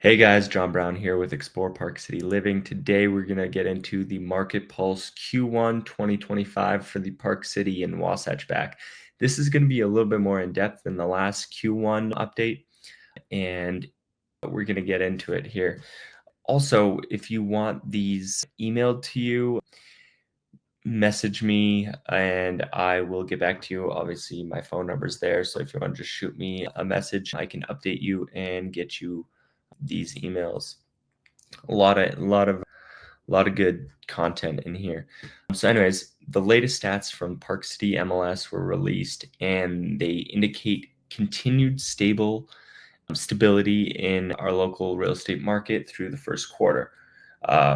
Hey guys, John Brown here with Explore Park City Living. Today we're going to get into the Market Pulse Q1 2025 for the Park City and Wasatch Back. This is going to be a little bit more in depth than the last Q1 update, and we're going to get into it here. Also, if you want these emailed to you, message me and I will get back to you. Obviously, my phone number's there, so if you want to just shoot me a message, I can update you and get you these emails. A lot of good content in here. So anyways, the latest stats from Park City MLS were released and they indicate continued stability in our local real estate market through the first quarter.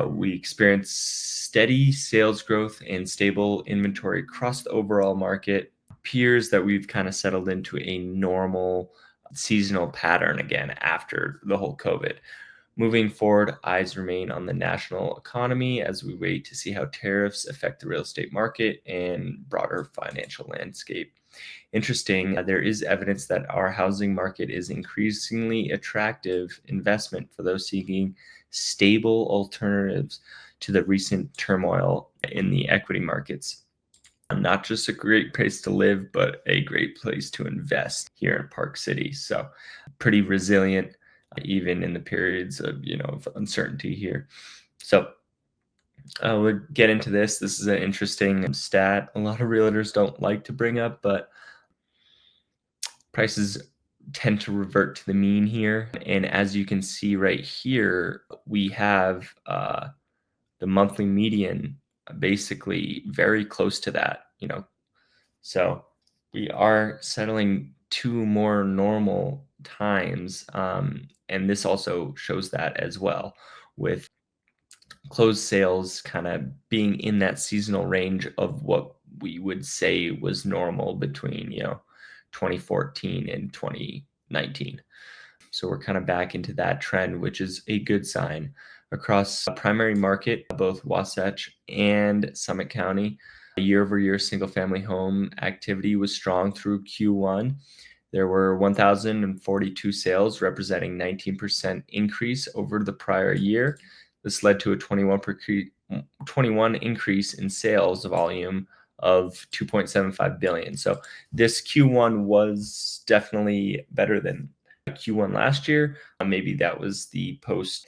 We experienced steady sales growth and stable inventory across the overall market. Appears that we've kind of settled into a normal seasonal pattern again after the whole COVID. Moving forward, eyes remain on the national economy as we wait to see how tariffs affect the real estate market and broader financial landscape. Interesting, there is evidence that our housing market is increasingly attractive investment for those seeking stable alternatives to the recent turmoil in the equity markets. Not just a great place to live, but a great place to invest here in Park City. So pretty resilient even in the periods of uncertainty here. So we'll get into this. This is an interesting stat. A lot of realtors don't like to bring up, but prices tend to revert to the mean here. And as you can see right here, we have the monthly median basically very close to that. So we are settling to more normal times. And this also shows that as well, with closed sales kind of being in that seasonal range of what we would say was normal between 2014 and 2019. So we're kind of back into that trend, which is a good sign. Across primary market, both Wasatch and Summit County, year-over-year single-family home activity was strong through Q1. There were 1,042 sales, representing 19% increase over the prior year. This led to a 21 increase in sales volume of 2.75 billion. So this Q1 was definitely better than Q1 last year. Maybe that was the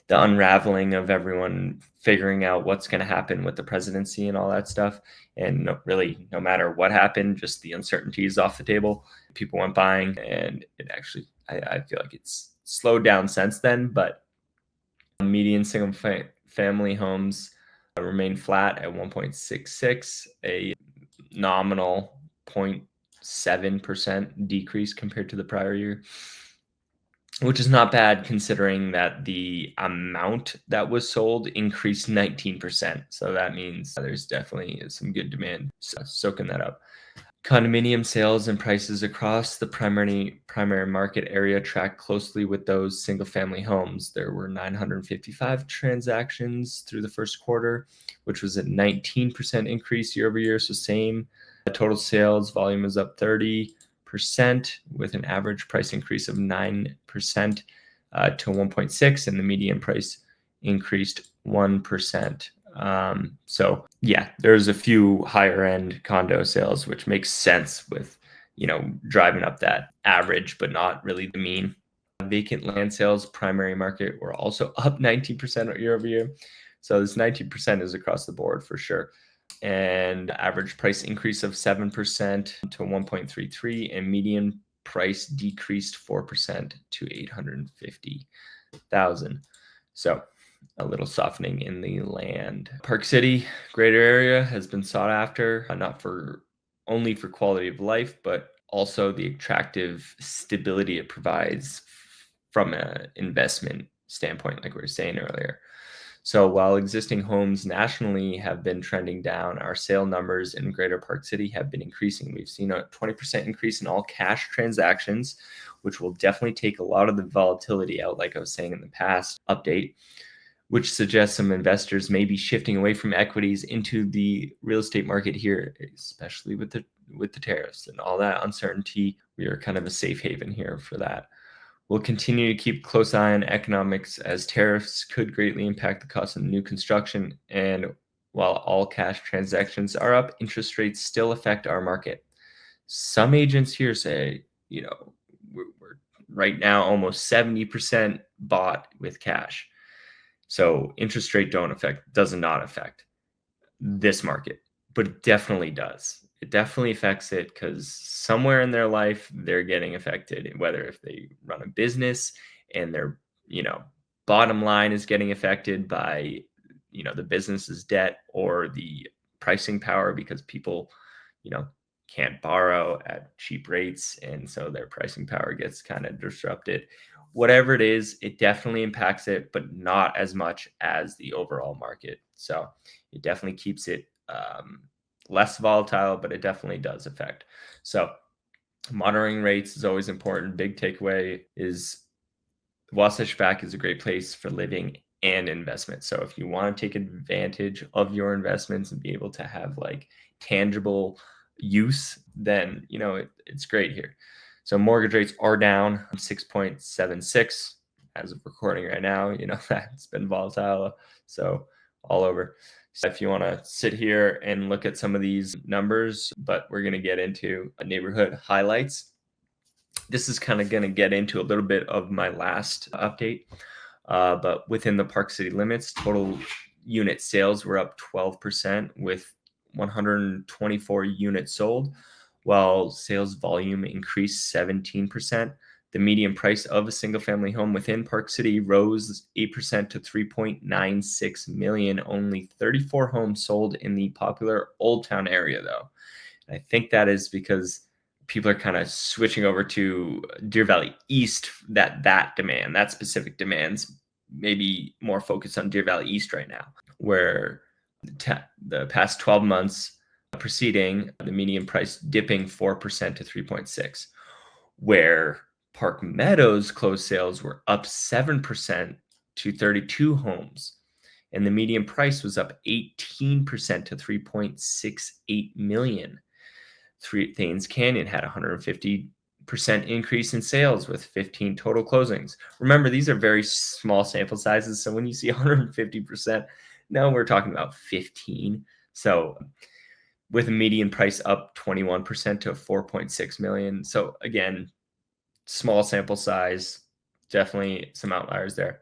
unraveling of everyone figuring out what's going to happen with the presidency and all that stuff. And no matter what happened, just the uncertainty is off the table. People went buying, and it actually, I feel like it's slowed down since then. But median single family homes remain flat at 1.66, a nominal 0.7% decrease compared to the prior year, which is not bad considering that the amount that was sold increased 19%. So that means there's definitely some good demand soaking that up. Condominium sales and prices across the primary market area track closely with those single-family homes. There were 955 transactions through the first quarter, which was a 19% increase year over year. So same. Total sales volume is up 30%, with an average price increase of 9% to 1.6, and the median price increased 1%. So yeah, there's a few higher end condo sales, which makes sense with, driving up that average, but not really the mean. Vacant land sales, primary market, were also up 19% year over year. So this 19% is across the board for sure. And average price increase of 7% to 1.33, and median price decreased 4% to 850,000. So a little softening in the land. Park City, greater area, has been sought after, not only for quality of life, but also the attractive stability it provides from an investment standpoint, like we were saying earlier. So while existing homes nationally have been trending down, our sale numbers in Greater Park City have been increasing. We've seen a 20% increase in all cash transactions, which will definitely take a lot of the volatility out, like I was saying in the past update, which suggests some investors may be shifting away from equities into the real estate market here, especially with the tariffs and all that uncertainty. We are kind of a safe haven here for that. We'll continue to keep close eye on economics as tariffs could greatly impact the cost of new construction. And while all cash transactions are up, interest rates still affect our market. Some agents here say, we're right now almost 70% bought with cash. So interest rate does not affect this market, but it definitely does. It definitely affects it because somewhere in their life they're getting affected, whether if they run a business and their, you know, bottom line is getting affected by, the business's debt or the pricing power because people, you know, can't borrow at cheap rates and so their pricing power gets kind of disrupted. Whatever it is, it definitely impacts it, but not as much as the overall market. So it definitely keeps it less volatile, but it definitely does affect. So monitoring rates is always important. Big takeaway is Wasatch Back is a great place for living and investment. So if you want to take advantage of your investments and be able to have like tangible use, then it's great here. So mortgage rates are down 6.76 as of recording right now. That's been volatile. So all over. So if you want to sit here and look at some of these numbers, but we're going to get into neighborhood highlights. This is kind of going to get into a little bit of my last update. But within the Park City limits, total unit sales were up 12% with 124 units sold, while sales volume increased 17%. The median price of a single family home within Park City rose 8% to 3.96 million. Only 34 homes sold in the popular Old Town area, though. And I think that is because people are kind of switching over to Deer Valley East, that specific demands maybe more focused on Deer Valley East right now, where the past 12 months preceding, the median price dipping 4% to 3.6, where Park Meadows closed sales were up 7% to 32 homes, and the median price was up 18% to 3.68 million. Thames Canyon had 150% increase in sales with 15 total closings. Remember, these are very small sample sizes, so when you see 150%, now we're talking about 15. So with a median price up 21% to 4.6 million. So again, small sample size, definitely some outliers there.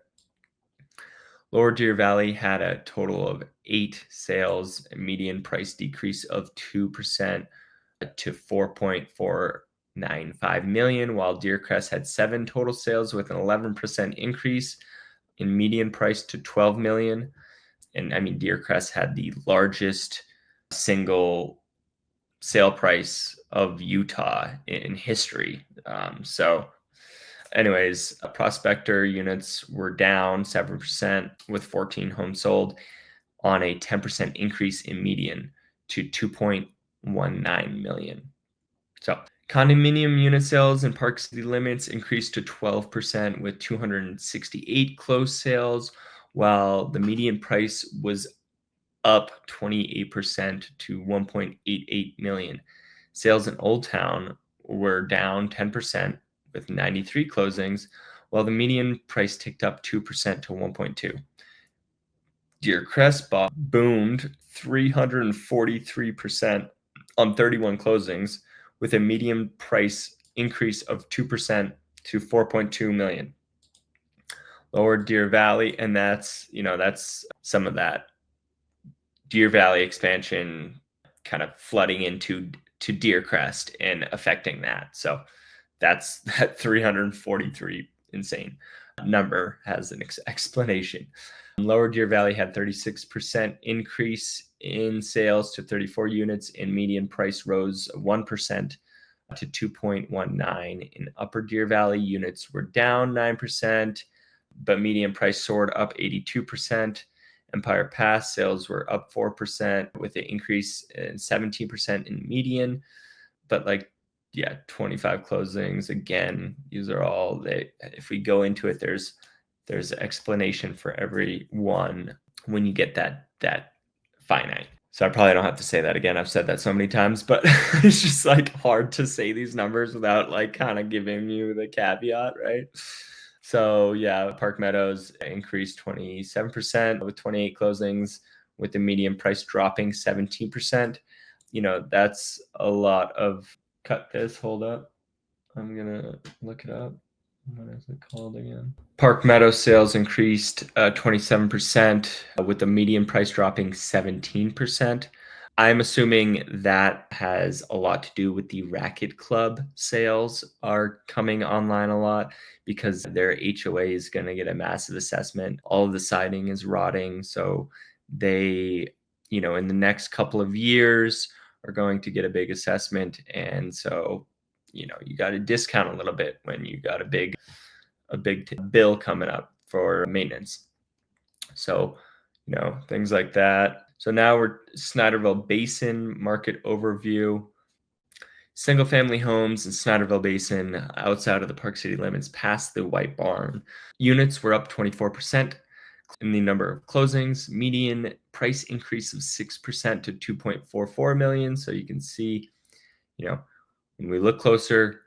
Lower Deer Valley had a total of 8 sales, a median price decrease of 2% to 4.495 million, while Deer Crest had 7 total sales with an 11% increase in median price to 12 million. And I mean, Deer Crest had the largest single sale price of Utah in history. Anyways, Prospector units were down 7% with 14 homes sold on a 10% increase in median to 2.19 million. So condominium unit sales in Park City limits increased to 12% with 268 closed sales, while the median price was up 28% to 1.88 million. Sales in Old Town were down 10% with 93 closings, while the median price ticked up 2% to 1.2. Deer Crest boomed 343% on 31 closings with a median price increase of 2% to 4.2 million. Lower Deer Valley, and that's some of that Deer Valley expansion kind of flooding into Deer Crest and affecting that. So that's that 343 insane number has an explanation. Lower Deer Valley had 36% increase in sales to 34 units, and median price rose 1% to 2.19. In Upper Deer Valley, units were down 9%, but median price soared up 82%. Empire Pass sales were up 4% with an increase in 17% in median, but 25 closings. Again, these are all if we go into it, there's an explanation for every one when you get that finite. So I probably don't have to say that again. I've said that so many times, but it's just like hard to say these numbers without like kind of giving you the caveat, right? So yeah, Park Meadows increased 27% with 28 closings, with the median price dropping 17%. That's a lot of cut this. Hold up. I'm gonna look it up. What is it called again? Park Meadow sales increased 27%, with the median price dropping 17%. I'm assuming that has a lot to do with the Racket Club sales are coming online a lot because their HOA is going to get a massive assessment. All of the siding is rotting. So they, in the next couple of years are going to get a big assessment. And so, you got to discount a little bit when you got a big bill coming up for maintenance. So, things like that. So now we're Snyderville Basin market overview. Single family homes in Snyderville Basin outside of the Park City limits past the White Barn. Units were up 24% in the number of closings. Median price increase of 6% to 2.44 million. So you can see, when we look closer,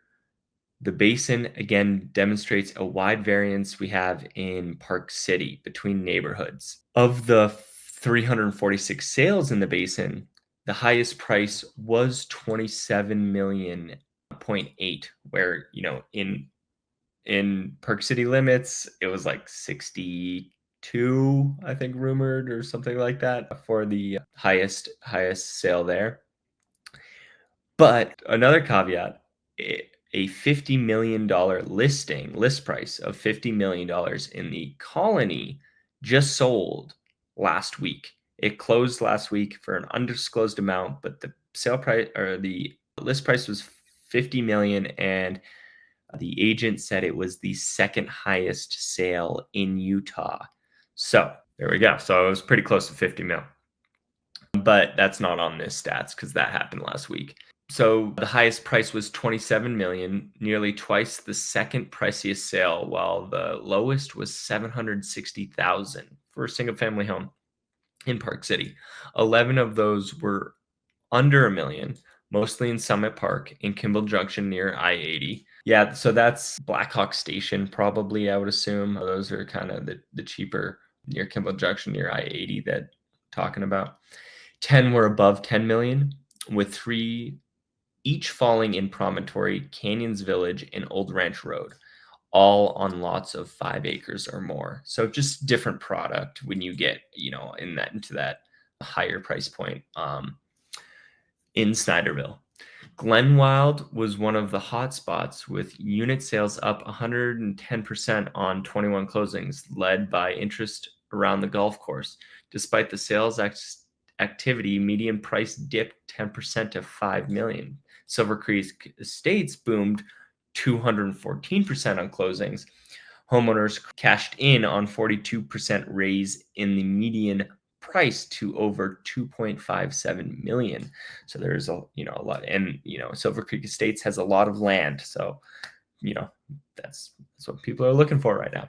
the basin again demonstrates a wide variance we have in Park City between neighborhoods. Of the 346 sales in the basin, the highest price was 27 million point eight, where in Park City limits it was like 62, I think, rumored or something like that for the highest sale there. But another caveat, a $50 million list price of $50 million in the Colony just sold last week. It closed last week for an undisclosed amount, but the sale price or the list price was 50 million, and the agent said it was the second highest sale in Utah. So there we go. So it was pretty close to 50 mil, but that's not on this stats because that happened last week. So the highest price was 27 million, nearly twice the second priciest sale, while the lowest was 760,000 for a single family home in Park City. 11 of those were under a million, mostly in Summit Park in Kimball Junction near I-80. Yeah, so that's Blackhawk Station, probably, I would assume. Those are kind of the cheaper near Kimball Junction near I-80 that I'm talking about. 10 were above 10 million, with 3 each falling in Promontory, Canyons Village, and Old Ranch Road, all on lots of 5 acres or more. So just different product when you get, into that higher price point in Snyderville. Glenwild was one of the hot spots, with unit sales up 110% on 21 closings, led by interest around the golf course. Despite the sales activity, median price dipped 10% to 5 million. Silver Creek Estates boomed 214% on closings. Homeowners cashed in on 42% raise in the median price to over 2.57 million. So there's a lot, and Silver Creek Estates has a lot of land, so that's what people are looking for right now.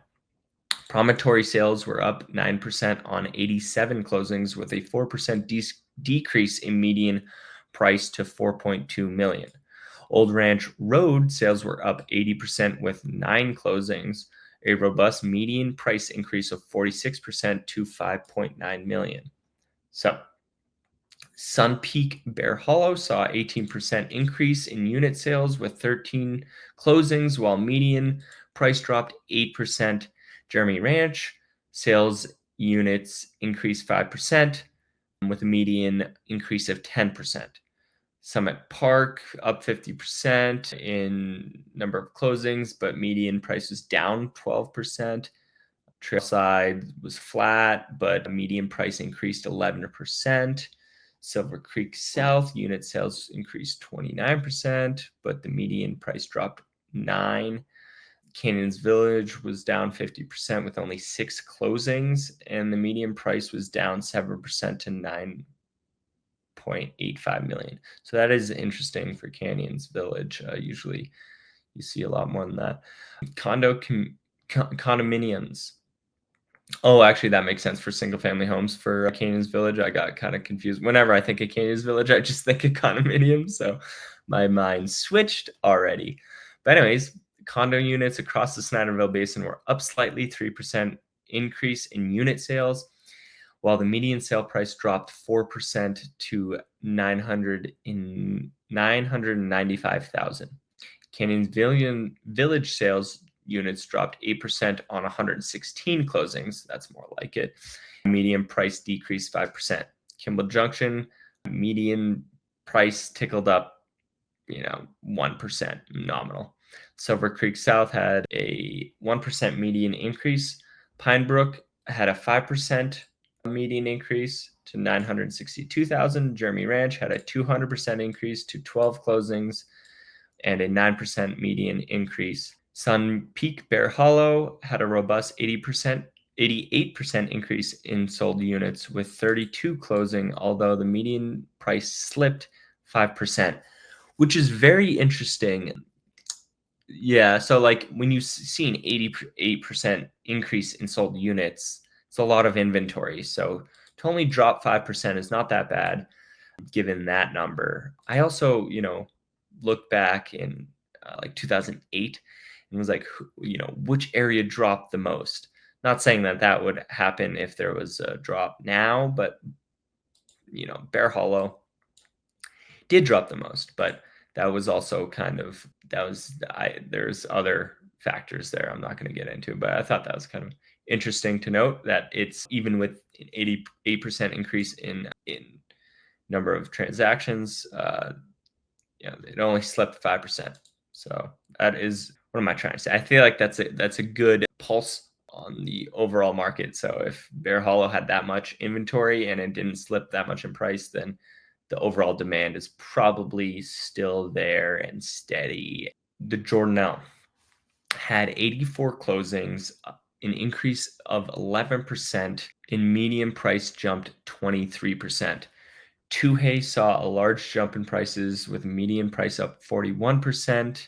Promontory sales were up 9% on 87 closings, with a 4% decrease in median price to 4.2 million. Old Ranch Road sales were up 80% with 9 closings, a robust median price increase of 46% to 5.9 million. So, Sun Peak Bear Hollow saw 18% increase in unit sales with 13 closings, while median price dropped 8%. Jeremy Ranch sales units increased 5% with a median increase of 10%. Summit Park up 50% in number of closings, but median price was down 12%. Trailside was flat, but median price increased 11%. Silver Creek South unit sales increased 29%, but the median price dropped 9%. Canyons Village was down 50% with only 6 closings, and the median price was down 7% to 9.85 million. So that is interesting for Canyons Village. Usually you see a lot more than that. Condominiums. Oh, actually, that makes sense for single family homes for Canaan's Village. I got kind of confused. Whenever I think of Canaan's Village, I just think of condominiums. So my mind switched already. But, anyways, condo units across the Snyderville Basin were up slightly, 3% increase in unit sales, while the median sale price dropped 4% to 995,000. Canyon's Village sales units dropped 8% on 116 closings. That's more like it. Median price decreased 5%. Kimball Junction, median price tickled up, 1% nominal. Silver Creek South had a 1% median increase. Pine Brook had a 5% median increase to 962,000. Jeremy Ranch had a 200% increase to 12 closings and a 9% median increase. Sun Peak Bear Hollow had a robust 88% increase in sold units with 32 closing, although the median price slipped 5%, which is very interesting. Yeah, so like when you see an 88% increase in sold units, it's a lot of inventory. So to only drop 5% is not that bad given that number. I also, look back in like 2008 and was like, which area dropped the most? Not saying that that would happen if there was a drop now, but Bear Hollow did drop the most, but that was also there's other factors there I'm not going to get into, but I thought that was kind of interesting to note that it's even with an 88% increase in number of transactions, it only slipped 5%. So that is, what am I trying to say? I feel like that's a good pulse on the overall market. So if Bear Hollow had that much inventory and it didn't slip that much in price, then the overall demand is probably still there and steady. The Jordanelle had 84 closings, an increase of 11%. In median price jumped 23%. Tuhei saw a large jump in prices with median price up 41%,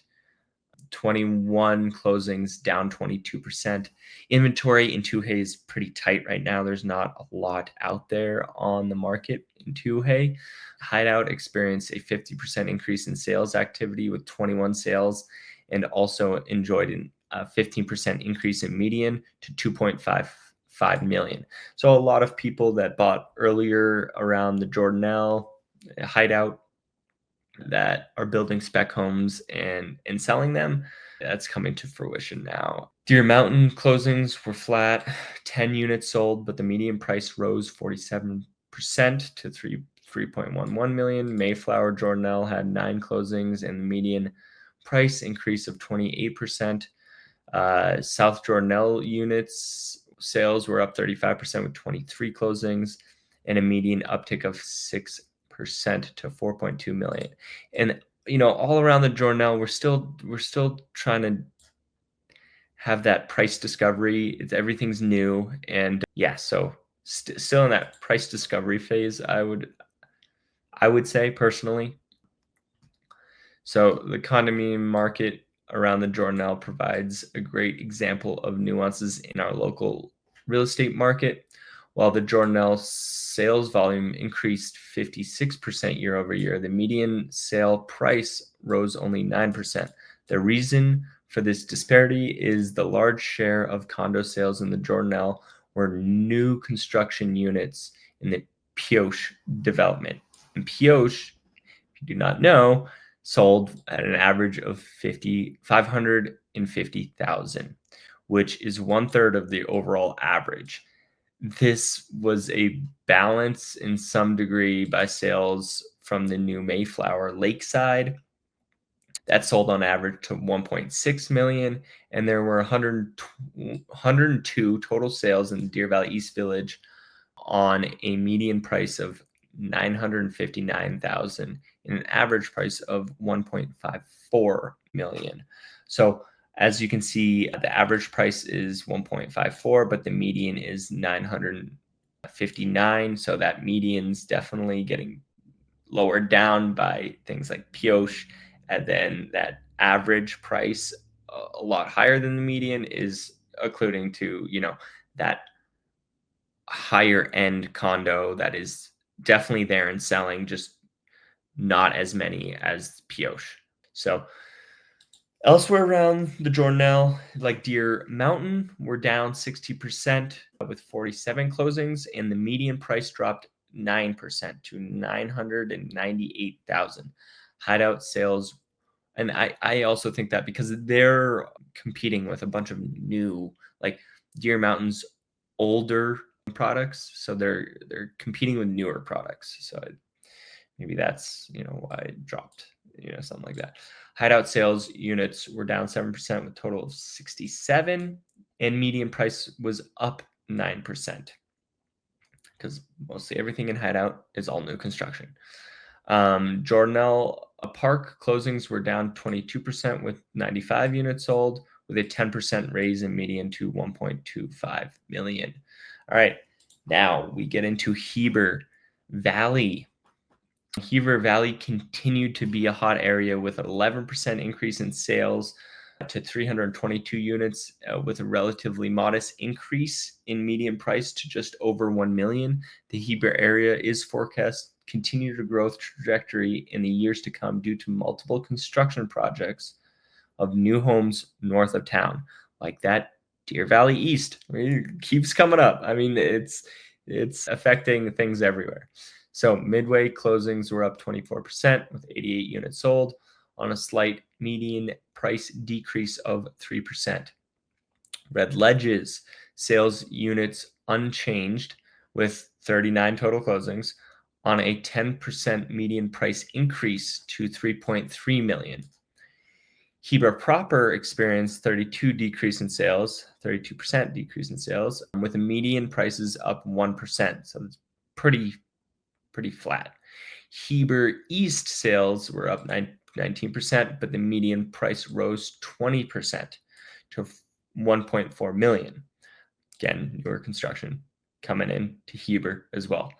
21 closings down 22%. Inventory in Tuhei is pretty tight right now. There's not a lot out there on the market in Tuhei. Hideout experienced a 50% increase in sales activity with 21 sales and also enjoyed a 15% increase in median to 2.55 million. So a lot of people that bought earlier around the Jordanelle Hideout that are building spec homes and selling them, that's coming to fruition now. Deer Mountain closings were flat, 10 units sold, but the median price rose 47% to 3.11 million. Mayflower Jordanelle had 9 closings and the median price increase of 28%. South Jordanelle units sales were up 35% with 23 closings and a median uptick of 6% to 4.2 million. And all around the Jordanelle, we're still trying to have that price discovery. Everything's new, and yeah, so still in that price discovery phase. I would say personally. So the condominium market around the Jordanelle provides a great example of nuances in our local real estate market. While the Jordanelle sales volume increased 56% year over year, the median sale price rose only 9%. The reason for this disparity is the large share of condo sales in the Jordanelle were new construction units in the Pioche development. And Pioche, if you do not know, sold at an average of 550,000, which is 1/3 of the overall average. This was a balance in some degree by sales from the new Mayflower Lakeside that sold on average to 1.6 million, and there were 102 total sales in Deer Valley East Village on a median price of 959,000 and an average price of 1.54 million. So as you can see, the average price is 1.54, but the median is 959. So that median's definitely getting lowered down by things like Pioche. And then that average price, a lot higher than the median, is occluding to, that higher end condo that is definitely there and selling, just not as many as Pioche. So elsewhere around the Jordanelle, like Deer Mountain, we're down 60% with 47 closings, and the median price dropped 9% to 998,000. Hideout sales, and I also think that because they're competing with a bunch of new, like Deer Mountain's older products, so they're competing with newer products. So maybe that's why it dropped, something like that. Hideout sales units were down 7% with a total of 67, and median price was up 9% because mostly everything in Hideout is all new construction. Jordanelle Park closings were down 22% with 95 units sold, with a 10% raise in median to 1.25 million. All right, now we get into Heber Valley. Heber Valley continued to be a hot area with an 11% increase in sales to 322 units, with a relatively modest increase in median price to just over 1 million. The Heber area is forecast to continue to growth trajectory in the years to come due to multiple construction projects of new homes north of town, like that Deer Valley East. It keeps coming up. I mean, it's affecting things everywhere. So Midway closings were up 24% with 88 units sold on a slight median price decrease of 3%. Red Ledges sales units unchanged with 39 total closings on a 10% median price increase to 3.3 million. Heber proper experienced 32% decrease in sales, with the median prices up 1%. So it's pretty flat. Heber East sales were up 19%, but the median price rose 20% to 1.4 million. Again, newer construction coming in to Heber as well.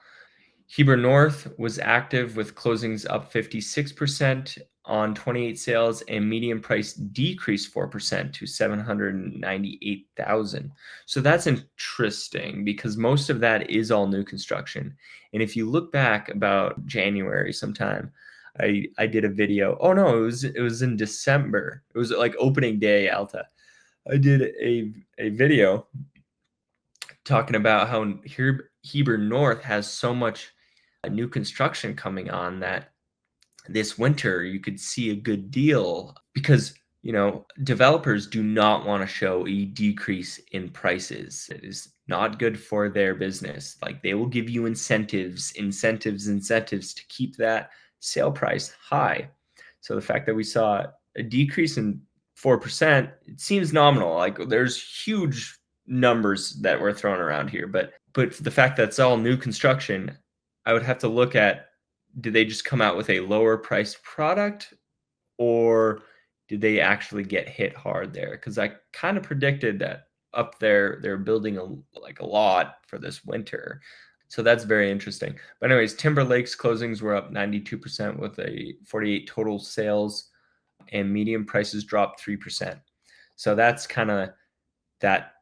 Heber North was active with closings up 56% on 28 sales, and median price decreased 4% to 798,000. So that's interesting because most of that is all new construction. And if you look back about January sometime, I did a video. Oh no, it was in December. It was like opening day Alta. I did a video talking about how Heber North has so much new construction coming on that this winter you could see a good deal because developers do not want to show a decrease in prices. It is not good for their business. Like they will give you incentives to keep that sale price high. So the fact that we saw a decrease in 4%, it seems nominal. Like there's huge numbers that were thrown around here, but the fact that it's all new construction, I would have to look at, did they just come out with a lower priced product or did they actually get hit hard there? Because I kind of predicted that up there they're building a lot for this winter. So that's very interesting. But anyways, Timber Lake's closings were up 92% with a 48 total sales, and median prices dropped 3%. So that's kind of that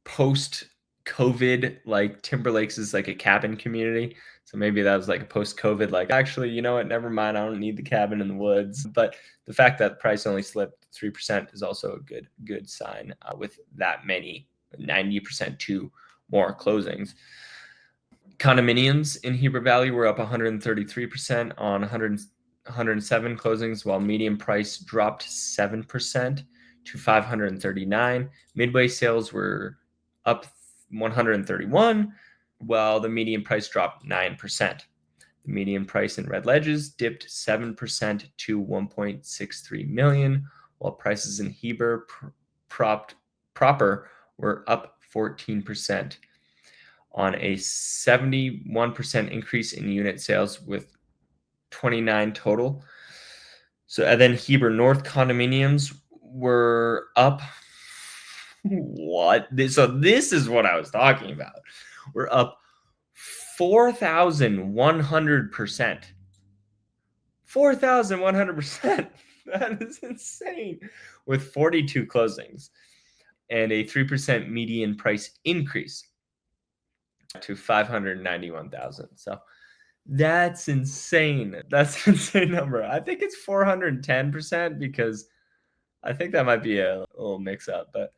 post COVID, like Timber Lakes is like a cabin community. So maybe that was like a post COVID, like actually, you know what, never mind, I don't need the cabin in the woods. But the fact that the price only slipped 3% is also a good sign with that many, 90% to more closings. Condominiums in Heber Valley were up 133% on 107 closings, while median price dropped 7% to 539. Midway sales were up 131, while the median price dropped 9%. The median price in Red Ledges dipped 7% to 1.63 million, while prices in Heber proper were up 14% on a 71% increase in unit sales with 29 total. So and then Heber North condominiums were up. What? So this is what I was talking about. We're up 4,100%. 4,100%. That is insane. With 42 closings and a 3% median price increase. to 591,000. So that's insane. That's an insane number. I think it's 410% because I think that might be a little mix up, but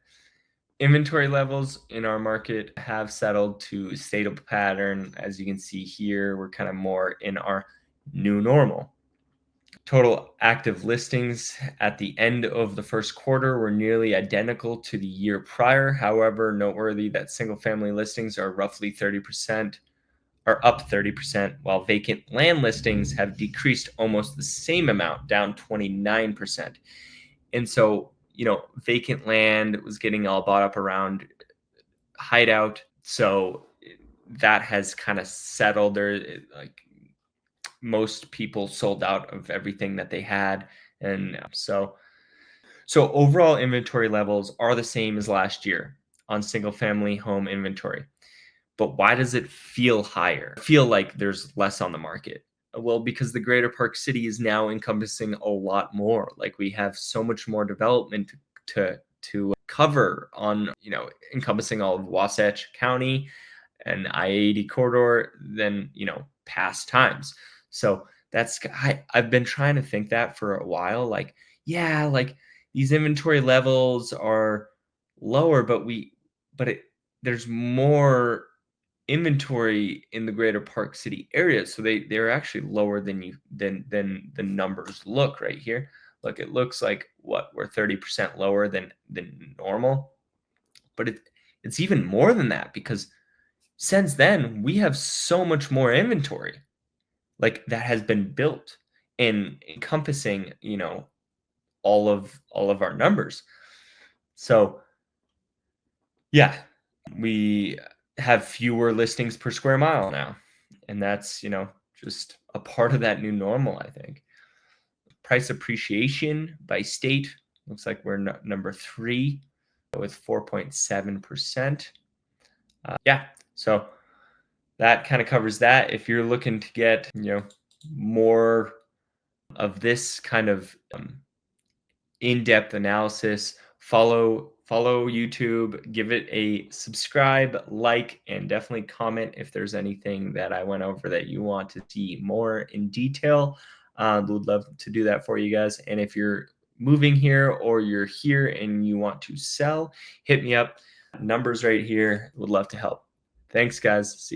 inventory levels in our market have settled to a stable pattern. As you can see here, we're kind of more in our new normal. Total active listings at the end of the first quarter were nearly identical to the year prior. However, noteworthy that single family listings are roughly 30% are up 30%, while vacant land listings have decreased almost the same amount, down 29%. And so, vacant land was getting all bought up around hideout. So that has kind of settled there. Like most people sold out of everything that they had. And so overall inventory levels are the same as last year on single family home inventory. But why does it feel higher? Feel like there's less on the market? Well, because the greater Park City is now encompassing a lot more. Like we have so much more development to cover on, encompassing all of Wasatch County and I-80 corridor than, past times. So I've been trying to think that for a while. Like, yeah, like these inventory levels are lower, but there's more inventory in the greater Park City area, so they're actually lower than the numbers look right here. Look, it looks like we're 30% lower than normal, but it's even more than that because since then we have so much more inventory like that has been built and encompassing, all of our numbers. So yeah, we have fewer listings per square mile now. And that's, just a part of that new normal, I think. Price appreciation by state looks like we're number 3 with 4.7%. Yeah, so that kind of covers that. If you're looking to get, more of this kind of in-depth analysis, follow YouTube, give it a subscribe, like, and definitely comment if there's anything that I went over that you want to see more in detail. Would love to do that for you guys. And if you're moving here or you're here and you want to sell, hit me up. Numbers right here. Would love to help. Thanks, guys. See ya.